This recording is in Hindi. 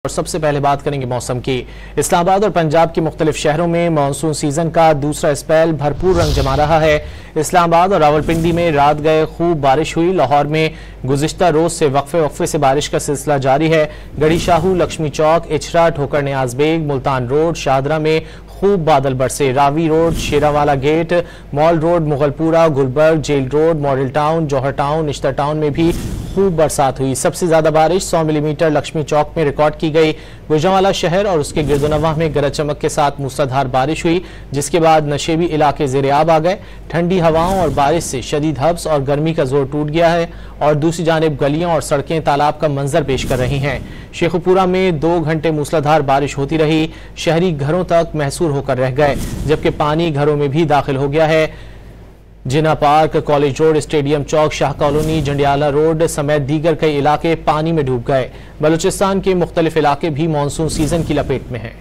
और सबसे पहले बात करेंगे मौसम की। इस्लामाबाद और पंजाब के मुख्तलिफ शहरों में मानसून सीजन का दूसरा स्पेल भरपूर रंग जमा रहा है। इस्लामाबाद और रावलपिंडी में रात गए खूब बारिश हुई। लाहौर में गुज़िश्ता रोज से वक्फे से बारिश का सिलसिला जारी है। गढ़ी शाहू, लक्ष्मी चौक, इचरा, ठोकर नियाज बेग, मुल्तान रोड, शाहदरा में खूब बादल बरसे। Ravi road, Sheranwala gate, mall road, Mughalpura, Gulberg, jail road, model town, Johar town, Nishtar town में भी खूब बरसात हुई। सबसे ज्यादा बारिश 100 मिलीमीटर लक्ष्मी चौक में रिकॉर्ड की गई। गुजरांवाला शहर और उसके गिरदोनवाह में गरज चमक के साथ मूसलाधार बारिश हुई, जिसके बाद नशेबी इलाके ज़ेर-ए-आब आ गए। ठंडी हवाओं और बारिश से शदीद हब्स और गर्मी का जोर टूट गया है और दूसरी जानिब गलियां और सड़कें तालाब का मंजर पेश कर रही हैं। शेखुपुरा में 2 घंटे मूसलाधार बारिश होती रही। शहरी घरों तक महसूर होकर रह गए, जबकि पानी घरों में भी दाखिल हो गया है। जिना पार्क, कॉलेज रोड, स्टेडियम चौक, शाह कॉलोनी, जंडियाला रोड समेत दीगर कई इलाके पानी में डूब गए। बलूचिस्तान के मुख्तलिफ इलाके भी मानसून सीजन की लपेट में हैं।